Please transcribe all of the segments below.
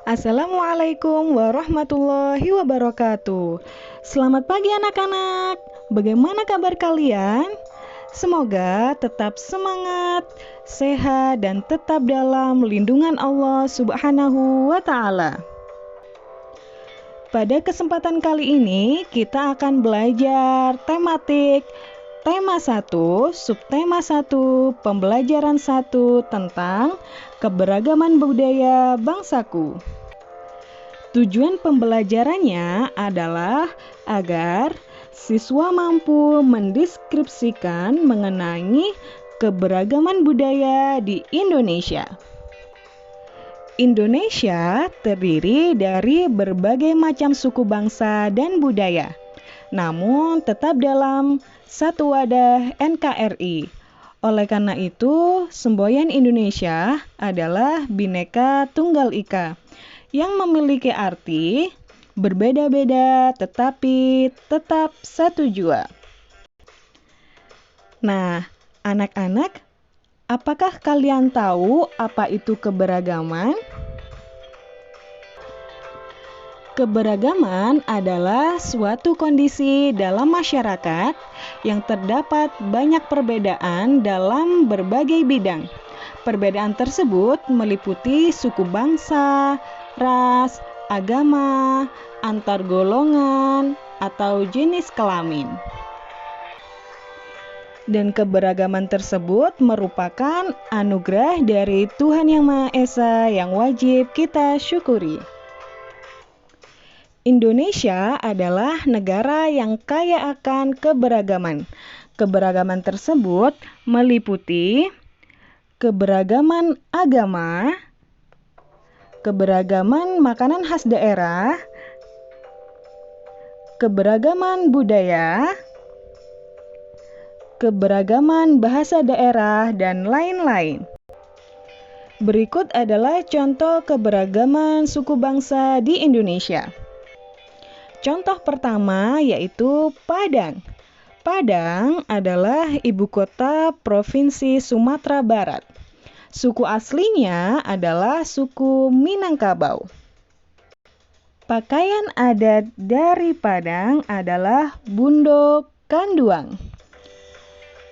Assalamualaikum warahmatullahi wabarakatuh. Selamat pagi anak-anak. Bagaimana kabar kalian? Semoga tetap semangat, sehat, dan tetap dalam lindungan Allah Subhanahu wa Ta'ala. Pada kesempatan kali ini, kita akan belajar tematik tema 1, subtema 1, pembelajaran 1 tentang keberagaman budaya bangsaku. Tujuan pembelajarannya adalah agar siswa mampu mendeskripsikan mengenai keberagaman budaya di Indonesia. Indonesia terdiri dari berbagai macam suku bangsa dan budaya, namun tetap dalam satu wadah NKRI. Oleh karena itu, semboyan Indonesia adalah Bhinneka Tunggal Ika, yang memiliki arti berbeda-beda tetapi tetap satu jua. Nah, anak-anak, apakah kalian tahu apa itu keberagaman? Keberagaman adalah suatu kondisi dalam masyarakat yang terdapat banyak perbedaan dalam berbagai bidang. Perbedaan tersebut meliputi suku bangsa, ras, agama, antar golongan, atau jenis kelamin. Dan keberagaman tersebut merupakan anugerah dari Tuhan Yang Maha Esa yang wajib kita syukuri. Indonesia adalah negara yang kaya akan keberagaman. Keberagaman tersebut meliputi keberagaman agama, keberagaman makanan khas daerah, keberagaman budaya, keberagaman bahasa daerah, dan lain-lain. Berikut adalah contoh keberagaman suku bangsa di Indonesia. Contoh pertama yaitu Padang. Padang adalah ibu kota Provinsi Sumatera Barat. Suku aslinya adalah suku Minangkabau. Pakaian adat dari Padang adalah bundo kanduang.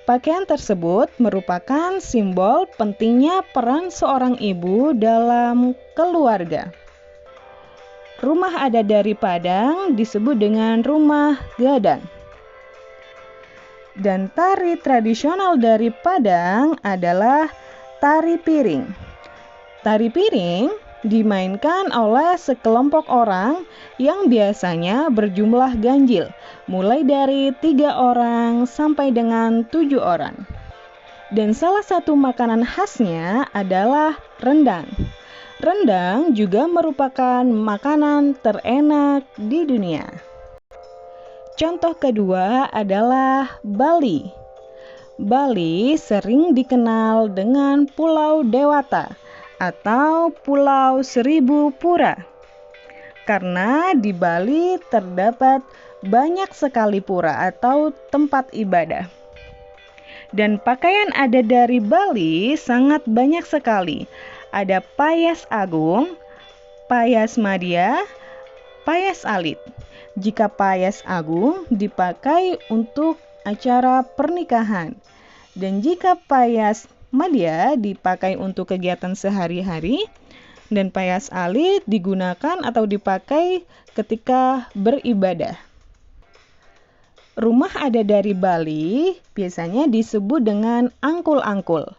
Pakaian tersebut merupakan simbol pentingnya peran seorang ibu dalam keluarga. Rumah adat dari Padang disebut dengan rumah gadang. Dan tari tradisional dari Padang adalah tari piring. Tari piring dimainkan oleh sekelompok orang yang biasanya berjumlah ganjil, mulai dari 3 orang sampai dengan 7 orang. Dan salah satu makanan khasnya adalah rendang. Rendang juga merupakan makanan terenak di dunia. Contoh kedua adalah Bali. Bali sering dikenal dengan Pulau Dewata atau Pulau Seribu Pura. Karena di Bali terdapat banyak sekali pura atau tempat ibadah. Dan pakaian adat dari Bali sangat banyak sekali. Ada payas agung, payas madya, payas alit. Jika payas agung dipakai untuk acara pernikahan, dan jika payas madya dipakai untuk kegiatan sehari-hari, dan payas alit digunakan atau dipakai ketika beribadah. Rumah adat dari Bali biasanya disebut dengan angkul-angkul.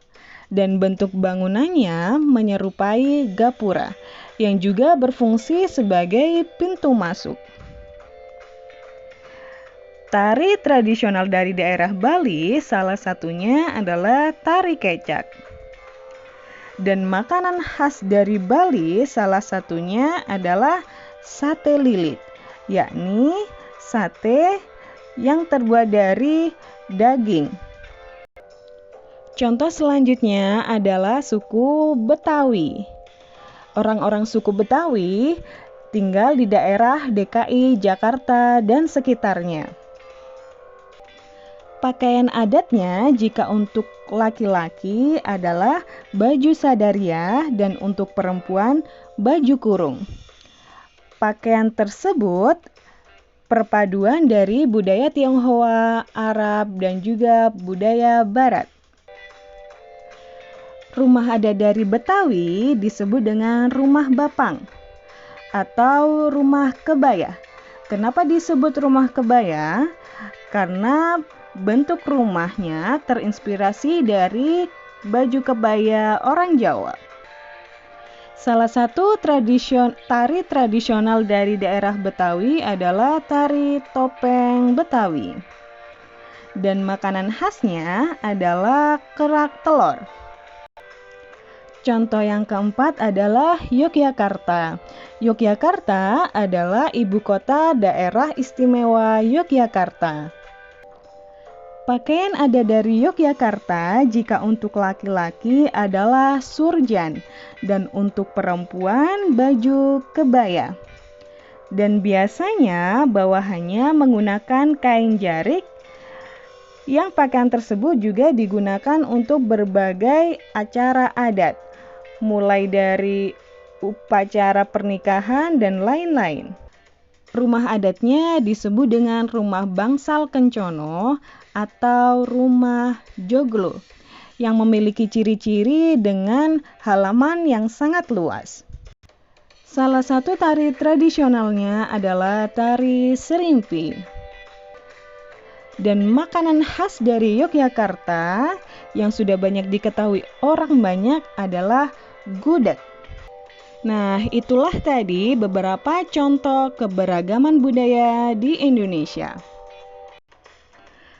Dan bentuk bangunannya menyerupai gapura yang juga berfungsi sebagai pintu masuk. Tari tradisional dari daerah Bali salah satunya adalah tari kecak. Dan makanan khas dari Bali salah satunya adalah sate lilit, yakni sate yang terbuat dari daging. Contoh selanjutnya adalah suku Betawi. Orang-orang suku Betawi tinggal di daerah DKI, Jakarta, dan sekitarnya. Pakaian adatnya jika untuk laki-laki adalah baju sadaria dan untuk perempuan baju kurung. Pakaian tersebut perpaduan dari budaya Tionghoa, Arab, dan juga budaya Barat. Rumah adat dari Betawi disebut dengan rumah bapang atau rumah kebaya. Kenapa disebut rumah kebaya? Karena bentuk rumahnya terinspirasi dari baju kebaya orang Jawa. Salah satu tari tradisional dari daerah Betawi adalah tari topeng Betawi. Dan makanan khasnya adalah kerak telur. Contoh yang keempat adalah Yogyakarta. Yogyakarta adalah ibu kota daerah istimewa Yogyakarta. Pakaian adat dari Yogyakarta jika untuk laki-laki adalah surjan dan untuk perempuan baju kebaya. Dan biasanya bawahannya menggunakan kain jarik yang pakaian tersebut juga digunakan untuk berbagai acara adat, mulai dari upacara pernikahan dan lain-lain. Rumah adatnya disebut dengan rumah bangsal kencono atau rumah joglo yang memiliki ciri-ciri dengan halaman yang sangat luas. Salah satu tari tradisionalnya adalah tari serimpi. Dan makanan khas dari Yogyakarta yang sudah banyak diketahui orang banyak adalah gudeg. Nah, itulah tadi beberapa contoh keberagaman budaya di Indonesia.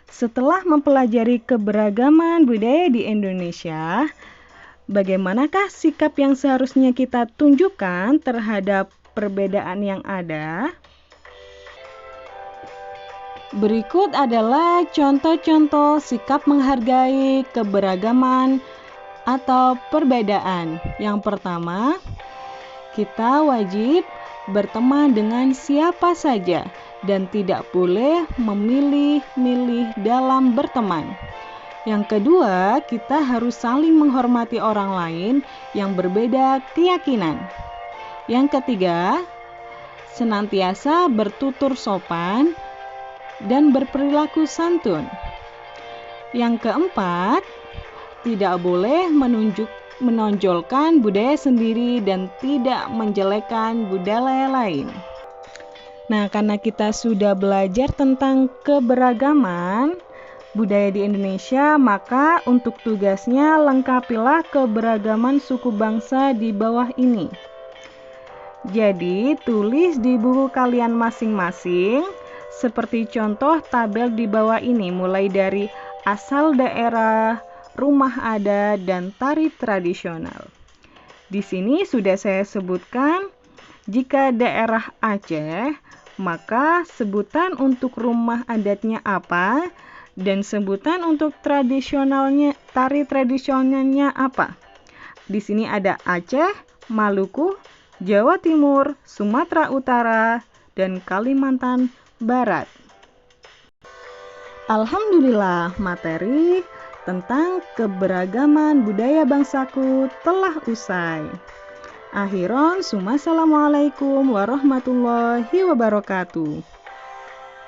Setelah mempelajari keberagaman budaya di Indonesia, bagaimanakah sikap yang seharusnya kita tunjukkan terhadap perbedaan yang ada? Berikut adalah contoh-contoh sikap menghargai keberagaman atau perbedaan. Yang pertama, kita wajib berteman dengan siapa saja dan tidak boleh memilih-milih dalam berteman. Yang kedua, kita harus saling menghormati orang lain yang berbeda keyakinan. Yang ketiga, senantiasa bertutur sopan dan berperilaku santun. Yang keempat, tidak boleh menonjolkan budaya sendiri dan tidak menjelekkan budaya lain. Nah, karena kita sudah belajar tentang keberagaman budaya di Indonesia, maka untuk tugasnya lengkapilah keberagaman suku bangsa di bawah ini. Jadi, tulis di buku kalian masing-masing seperti contoh tabel di bawah ini, mulai dari asal daerah, rumah adat, dan tari tradisional. Di sini sudah saya sebutkan, jika daerah Aceh, maka sebutan untuk rumah adatnya apa, dan sebutan untuk tari tradisionalnya apa. Di sini ada Aceh, Maluku, Jawa Timur, Sumatera Utara, dan Kalimantan Barat. Alhamdulillah, materi tentang keberagaman budaya bangsaku telah usai. Akhiron, assalamualaikum warahmatullahi wabarakatuh.